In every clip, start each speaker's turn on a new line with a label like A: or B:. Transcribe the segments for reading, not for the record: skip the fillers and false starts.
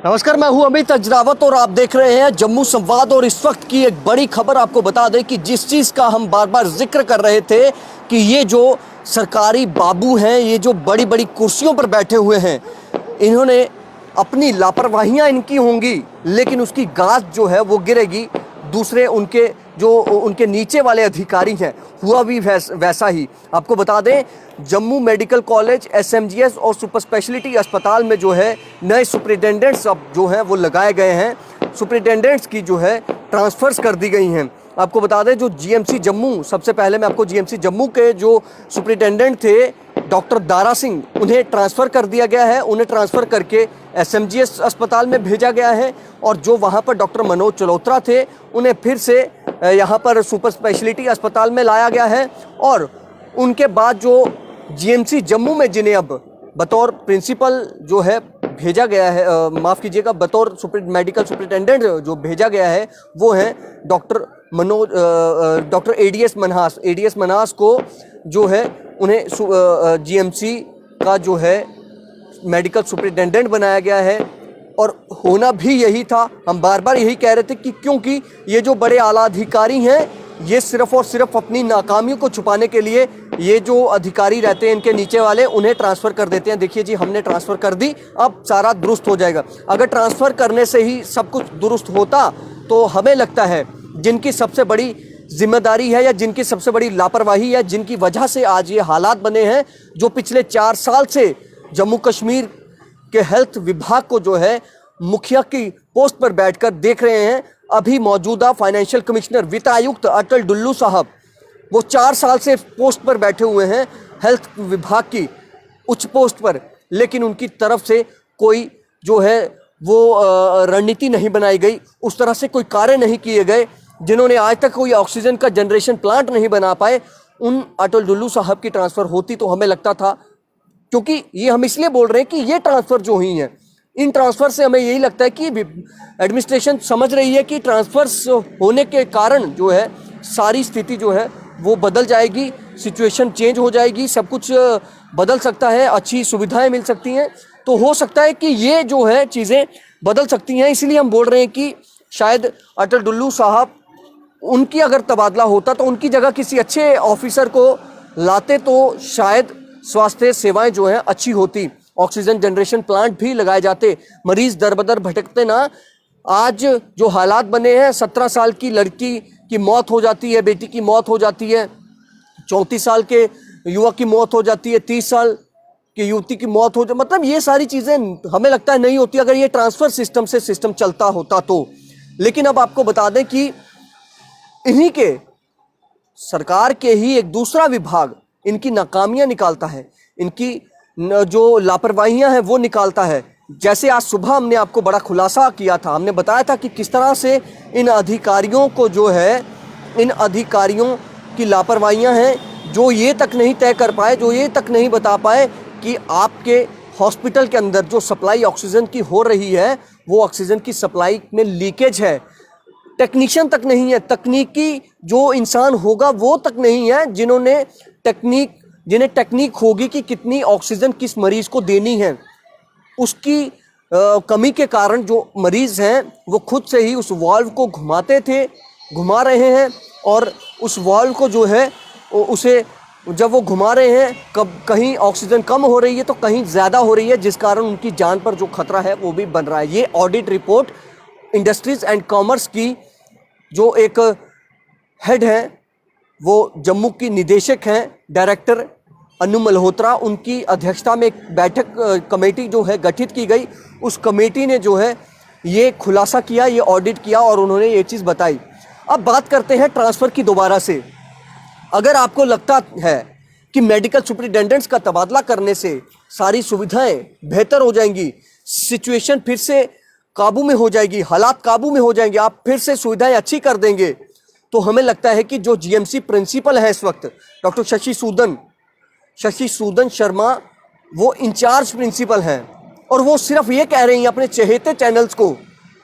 A: नमस्कार, मैं हूं अमित अजरावत और आप देख रहे हैं जम्मू संवाद। और इस वक्त की एक बड़ी खबर आपको बता दें कि जिस चीज़ का हम बार बार जिक्र कर रहे थे कि ये जो सरकारी बाबू हैं, ये जो बड़ी बड़ी कुर्सियों पर बैठे हुए हैं, इन्होंने अपनी लापरवाहियां इनकी होंगी, लेकिन उसकी गाज जो है वो गिरेगी दूसरे उनके नीचे वाले अधिकारी हैं। हुआ भी वैसा ही। आपको बता दें, जम्मू मेडिकल कॉलेज, एसएमजीएस और सुपर स्पेशलिटी अस्पताल में जो है नए सुपरिटेंडेंट्स अब जो हैं वो लगाए गए हैं। सुपरिटेंडेंट्स की जो है ट्रांसफ़र्स कर दी गई हैं। आपको बता दें, जो जीएमसी जम्मू, सबसे पहले मैं आपको जीएमसी जम्मू के जो सुपरिटेंडेंट थे डॉक्टर दारा सिंह, उन्हें ट्रांसफ़र कर दिया गया है। उन्हें ट्रांसफ़र करके एसएमजीएस अस्पताल में भेजा गया है। और जो वहाँ पर डॉक्टर मनोज चलोत्रा थे, उन्हें फिर से यहाँ पर सुपर स्पेशलिटी अस्पताल में लाया गया है। और उनके बाद जो जीएमसी जम्मू में जिन्हें अब बतौर प्रिंसिपल जो है भेजा गया है, माफ़ कीजिएगा, बतौर मेडिकल सुपरिटेंडेंट जो भेजा गया है, वो हैं doctor ADS Manhas. ADS Manhas को जो है उन्हें जीएमसी का जो है मेडिकल सुपरिटेंडेंट बनाया गया है। और होना भी यही था। हम बार बार यही कह रहे थे कि क्योंकि ये जो बड़े आला अधिकारी हैं, ये सिर्फ और सिर्फ अपनी नाकामियों को छुपाने के लिए ये जो अधिकारी रहते हैं, इनके नीचे वाले, उन्हें ट्रांसफ़र कर देते हैं। देखिए जी, हमने ट्रांसफ़र कर दी, अब सारा दुरुस्त हो जाएगा। अगर ट्रांसफ़र करने से ही सब कुछ दुरुस्त होता तो हमें लगता है जिनकी सबसे बड़ी जिम्मेदारी है या जिनकी सबसे बड़ी लापरवाही है, जिनकी वजह से आज ये हालात बने हैं, जो पिछले 4 साल से जम्मू कश्मीर के हेल्थ विभाग को जो है मुखिया की पोस्ट पर बैठकर देख रहे हैं, अभी मौजूदा फाइनेंशियल कमिश्नर वित्त आयुक्त अटल डुल्लू साहब, वो 4 साल से पोस्ट पर बैठे हुए हैं, हेल्थ विभाग की उच्च पोस्ट पर। लेकिन उनकी तरफ से कोई जो है वो रणनीति नहीं बनाई गई, उस तरह से कोई कार्य नहीं किए गए। जिन्होंने आज तक कोई ऑक्सीजन का जनरेशन प्लांट नहीं बना पाए, उन अटल डुल्लू साहब की ट्रांसफ़र होती तो हमें लगता था, क्योंकि ये हम इसलिए बोल रहे हैं कि ये ट्रांसफ़र जो हुई हैं, इन ट्रांसफ़र से हमें यही लगता है कि एडमिनिस्ट्रेशन समझ रही है कि ट्रांसफ़र्स होने के कारण जो है सारी स्थिति जो है वो बदल जाएगी, सिचुएशन चेंज हो जाएगी, सब कुछ बदल सकता है, अच्छी सुविधाएं मिल सकती हैं। तो हो सकता है कि ये जो है चीज़ें बदल सकती हैं। इसलिए हम बोल रहे हैं कि शायद अटल डुल्लू साहब, उनकी अगर तबादला होता तो उनकी जगह किसी अच्छे ऑफिसर को लाते तो शायद स्वास्थ्य सेवाएं जो हैं अच्छी होती, ऑक्सीजन जनरेशन प्लांट भी लगाए जाते, मरीज दर बदर भटकते ना। आज जो हालात बने हैं, 17 साल की लड़की की मौत हो जाती है, बेटी की मौत हो जाती है, 34 साल के युवक की मौत हो जाती है, 30 साल की युवती की मौत हो जाती, मतलब ये सारी चीज़ें हमें लगता है नहीं होती अगर ये ट्रांसफ़र सिस्टम से सिस्टम चलता होता तो। लेकिन अब आपको बता दें कि इन्हीं के सरकार के ही एक दूसरा विभाग इनकी नाकामियां निकालता है, इनकी जो लापरवाहियां हैं वो निकालता है। जैसे आज सुबह हमने आपको बड़ा खुलासा किया था, हमने बताया था कि किस तरह से इन अधिकारियों को जो है, इन अधिकारियों की लापरवाहियां हैं, जो ये तक नहीं तय कर पाए, जो ये तक नहीं बता पाए कि आपके हॉस्पिटल के अंदर जो सप्लाई ऑक्सीजन की हो रही है, वो ऑक्सीजन की सप्लाई में लीकेज है। टेक्नीशियन तक नहीं है, तकनीकी जो इंसान होगा वो तक नहीं है, जिन्हें टेक्निक होगी कि कितनी ऑक्सीजन किस मरीज को देनी है। उसकी कमी के कारण जो मरीज हैं वो खुद से ही उस वाल्व को घुमा रहे हैं, और उस वाल्व को जो है उसे जब वो घुमा रहे हैं, कहीं ऑक्सीजन कम हो रही है तो कहीं ज़्यादा हो रही है, जिस कारण उनकी जान पर जो खतरा है वो भी बन रहा है। ये audit report industries and commerce की जो एक हेड है, वो जम्मू की निदेशक हैं, डायरेक्टर अनु मल्होत्रा, उनकी अध्यक्षता में एक बैठक कमेटी जो है गठित की गई। उस कमेटी ने जो है ये खुलासा किया, ये ऑडिट किया और उन्होंने ये चीज़ बताई। अब बात करते हैं ट्रांसफ़र की दोबारा से। अगर आपको लगता है कि मेडिकल सुपरिटेंडेंट्स का तबादला करने से सारी सुविधाएं बेहतर हो जाएंगी, सिचुएशन फिर से काबू में हो जाएगी, हालात काबू में हो जाएंगे, आप फिर से सुविधाएं अच्छी कर देंगे, तो हमें लगता है कि जो जीएमसी प्रिंसिपल है इस वक्त, डॉक्टर शशि सूदन शर्मा, वो इंचार्ज प्रिंसिपल हैं, और वो सिर्फ ये कह रही हैं अपने चहेते चैनल्स को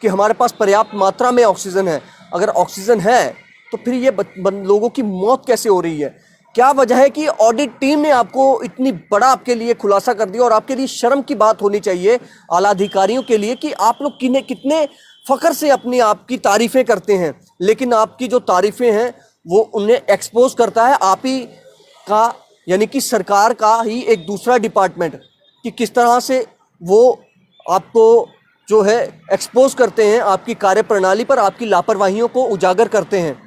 A: कि हमारे पास पर्याप्त मात्रा में ऑक्सीजन है। अगर ऑक्सीजन है तो फिर ये लोगों की मौत कैसे हो रही है? क्या वजह है कि ऑडिट टीम ने आपको इतनी बड़ा आपके लिए खुलासा कर दिया? और आपके लिए शर्म की बात होनी चाहिए आला अधिकारियों के लिए कि आप लोग कितने फ़ख्र से अपनी आपकी तारीफ़ें करते हैं, लेकिन आपकी जो तारीफ़ें हैं वो उन्हें एक्सपोज करता है आप ही का, यानी कि सरकार का ही एक दूसरा डिपार्टमेंट, कि किस तरह से वो आपको जो है एक्सपोज करते हैं, आपकी कार्यप्रणाली पर आपकी लापरवाहियों को उजागर करते हैं।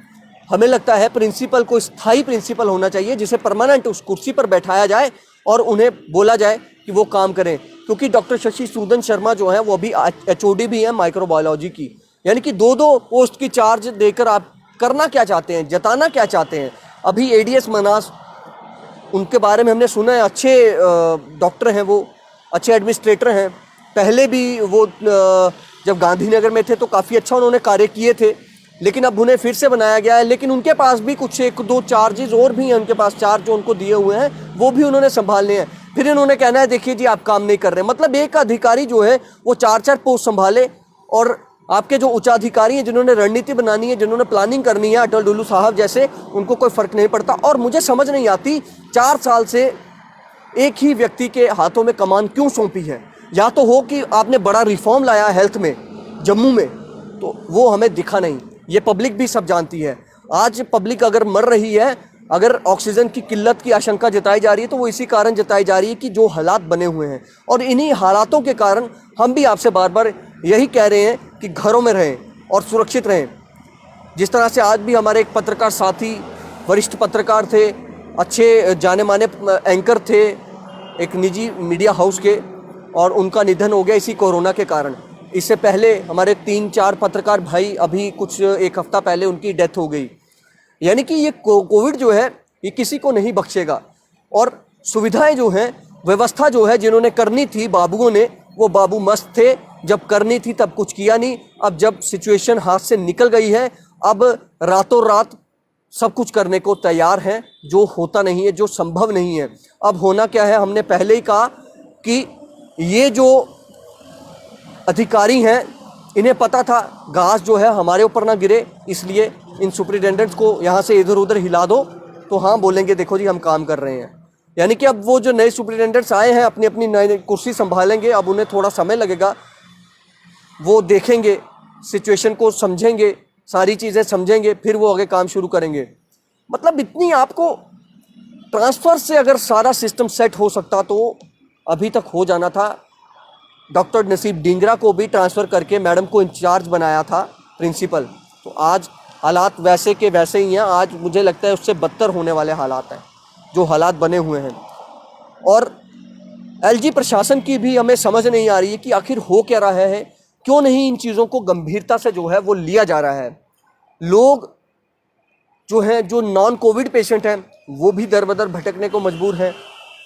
A: हमें लगता है प्रिंसिपल को स्थायी प्रिंसिपल होना चाहिए, जिसे परमानेंट उस कुर्सी पर बैठाया जाए और उन्हें बोला जाए कि वो काम करें, क्योंकि डॉक्टर शशि सूदन शर्मा जो है वो अभी HOD भी हैं माइक्रोबायोलॉजी की। यानी कि दो पोस्ट की चार्ज देकर आप करना क्या चाहते हैं, जताना क्या चाहते हैं? अभी ADS मनास, उनके बारे में हमने सुना है अच्छे डॉक्टर हैं, वो अच्छे एडमिनिस्ट्रेटर हैं। पहले भी वो जब गांधीनगर में थे तो काफ़ी अच्छा उन्होंने कार्य किए थे, लेकिन अब उन्हें फिर से बनाया गया है। लेकिन उनके पास भी कुछ 1-2 चार्जेस और भी हैं, उनके पास चार्ज जो उनको दिए हुए हैं वो भी उन्होंने संभालने हैं। फिर इन्होंने कहना है देखिए जी आप काम नहीं कर रहे। मतलब एक अधिकारी जो है वो 4-4 पोस्ट संभाले, और आपके जो उच्चाधिकारी हैं जिन्होंने रणनीति बनानी है, जिन्होंने प्लानिंग करनी है, अटल डुल्लू साहब जैसे, उनको कोई फ़र्क नहीं पड़ता। और मुझे समझ नहीं आती 4 साल से एक ही व्यक्ति के हाथों में कमान क्यों सौंपी है? या तो हो कि आपने बड़ा रिफॉर्म लाया हेल्थ में जम्मू में, तो वो हमें दिखा नहीं। ये पब्लिक भी सब जानती है। आज पब्लिक अगर मर रही है, अगर ऑक्सीजन की किल्लत की आशंका जताई जा रही है, तो वो इसी कारण जताई जा रही है कि जो हालात बने हुए हैं, और इन्हीं हालातों के कारण हम भी आपसे बार बार यही कह रहे हैं कि घरों में रहें और सुरक्षित रहें। जिस तरह से आज भी हमारे एक पत्रकार साथी, वरिष्ठ पत्रकार थे, अच्छे जाने माने एंकर थे एक निजी मीडिया हाउस के, और उनका निधन हो गया इसी कोरोना के कारण। इससे पहले हमारे 3-4 पत्रकार भाई, अभी कुछ 1 हफ्ता पहले उनकी डेथ हो गई। यानी कि ये कोविड जो है ये किसी को नहीं बख्शेगा। और सुविधाएं जो हैं, व्यवस्था जो है जिन्होंने करनी थी बाबुओं ने, वो बाबू मस्त थे, जब करनी थी तब कुछ किया नहीं। अब जब सिचुएशन हाथ से निकल गई है, अब रातों रात सब कुछ करने को तैयार हैं, जो होता नहीं है, जो संभव नहीं है। अब होना क्या है, हमने पहले ही कहा कि ये जो अधिकारी हैं इन्हें पता था घास जो है हमारे ऊपर ना गिरे, इसलिए इन सुपरिटेंडेंट्स को यहाँ से इधर उधर हिला दो, तो हाँ बोलेंगे देखो जी हम काम कर रहे हैं। यानी कि अब वो जो नए सुपरिटेंडेंट्स आए हैं अपनी अपनी नई कुर्सी संभालेंगे, अब उन्हें थोड़ा समय लगेगा, वो देखेंगे, सिचुएशन को समझेंगे, सारी चीज़ें समझेंगे, फिर वो आगे काम शुरू करेंगे। मतलब इतनी आपको ट्रांसफ़र से अगर सारा सिस्टम सेट हो सकता तो अभी तक हो जाना था। डॉक्टर नसीब डिंगरा को भी ट्रांसफ़र करके मैडम को इंचार्ज बनाया था प्रिंसिपल, तो आज हालात वैसे के वैसे ही हैं। आज मुझे लगता है उससे बदतर होने वाले हालात हैं जो हालात बने हुए हैं। और LG प्रशासन की भी हमें समझ नहीं आ रही है कि आखिर हो क्या रहा है, क्यों नहीं इन चीज़ों को गंभीरता से जो है वो लिया जा रहा है। लोग जो हैं, जो नॉन कोविड पेशेंट हैं, वो भी दर बदर भटकने को मजबूर हैं।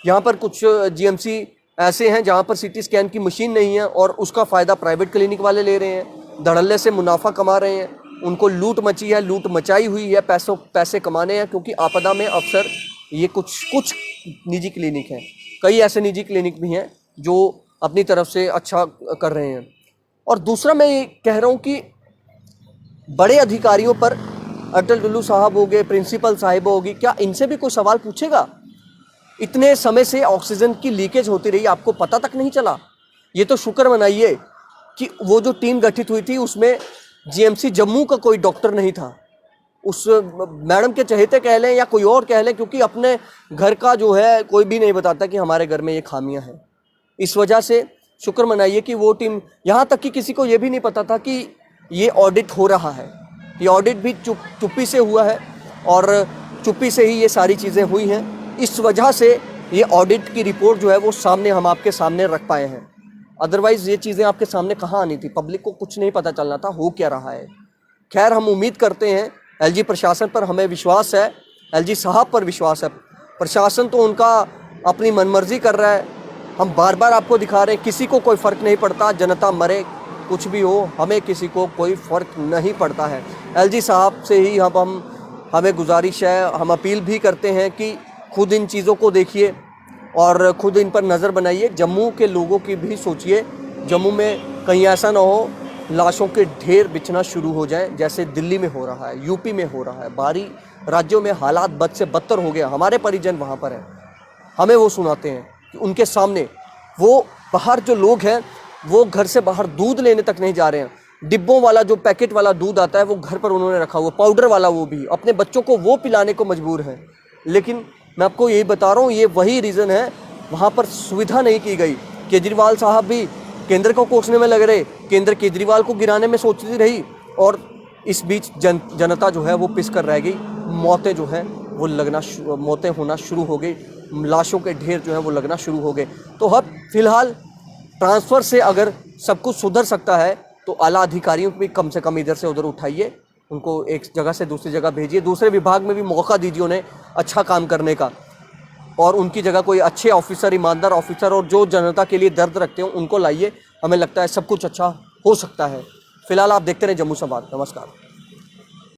A: यहाँ पर कुछ GMC ऐसे हैं जहाँ पर CT स्कैन की मशीन नहीं है, और उसका फ़ायदा प्राइवेट क्लिनिक वाले ले रहे हैं, धड़ल्ले से मुनाफा कमा रहे हैं। उनको लूट मची है, लूट मचाई हुई है, पैसे कमाने हैं, क्योंकि आपदा में अक्सर ये कुछ निजी क्लिनिक हैं, कई ऐसे निजी क्लिनिक भी हैं जो अपनी तरफ से अच्छा कर रहे हैं। और दूसरा मैं ये कह रहा हूँ कि बड़े अधिकारियों पर, अटल डुल्लू साहब हो गए, प्रिंसिपल साहिब होगी, क्या इनसे भी कोई सवाल पूछेगा? इतने समय से ऑक्सीजन की लीकेज होती रही, आपको पता तक नहीं चला? ये तो शुक्र मनाइए कि वो जो टीम गठित हुई थी उसमें GMC जम्मू का कोई डॉक्टर नहीं था। उस मैडम के चहेते कह लें या कोई और कह लें, क्योंकि अपने घर का जो है कोई भी नहीं बताता कि हमारे घर में ये खामियां हैं। इस वजह से शुक्र मनाइए कि वो टीम, यहाँ तक कि किसी को ये भी नहीं पता था कि ये ऑडिट हो रहा है। ये ऑडिट भी चुप्पी से हुआ है, और चुप्पी से ही ये सारी चीज़ें हुई हैं। इस वजह से ये ऑडिट की रिपोर्ट जो है वो सामने, हम आपके सामने रख पाए हैं। अदरवाइज़ ये चीज़ें आपके सामने कहाँ आनी थी? पब्लिक को कुछ नहीं पता चलना था हो क्या रहा है। खैर, हम उम्मीद करते हैं, LG प्रशासन पर हमें विश्वास है, LG साहब पर विश्वास है। प्रशासन तो उनका अपनी मनमर्जी कर रहा है। हम बार बार आपको दिखा रहे हैं, किसी को कोई फ़र्क नहीं पड़ता, जनता मरे कुछ भी हो, हमें किसी को कोई फ़र्क नहीं पड़ता है। LG साहब से ही हमें गुजारिश है, हम अपील भी करते हैं कि खुद इन चीज़ों को देखिए और खुद इन पर नज़र बनाइए। जम्मू के लोगों की भी सोचिए, जम्मू में कहीं ऐसा ना हो लाशों के ढेर बिछना शुरू हो जाए, जैसे दिल्ली में हो रहा है, यूपी में हो रहा है, बाहरी राज्यों में हालात बद से बदतर हो गया। हमारे परिजन वहाँ पर हैं, हमें वो सुनाते हैं कि उनके सामने वो बाहर जो लोग हैं वो घर से बाहर दूध लेने तक नहीं जा रहे हैं। डिब्बों वाला जो पैकेट वाला दूध आता है वो घर पर उन्होंने रखा हुआ, पाउडर वाला, वो भी अपने बच्चों को वो पिलाने को मजबूर हैं। लेकिन मैं आपको यही बता रहा हूँ, ये वही रीज़न है, वहाँ पर सुविधा नहीं की गई। केजरीवाल साहब भी केंद्र को कोसने में लग रहे, केंद्र केजरीवाल को गिराने में सोचती रही, और इस बीच जनता जो है वो पिस कर रह गई। मौतें जो हैं वो मौतें होना शुरू हो गई, लाशों के ढेर जो है वो लगना शुरू हो गए। तो अब फिलहाल ट्रांसफ़र से अगर सब कुछ सुधर सकता है तो आला अधिकारियों को भी कम से कम इधर से उधर उठाइए, उनको एक जगह से दूसरी जगह भेजिए, दूसरे विभाग में भी मौका दीजिए उन्हें अच्छा काम करने का, और उनकी जगह कोई अच्छे ऑफिसर, ईमानदार ऑफिसर और जो जनता के लिए दर्द रखते हो उनको लाइए। हमें लगता है सब कुछ अच्छा हो सकता है। फिलहाल आप देखते रहें जम्मू संवाद। नमस्कार।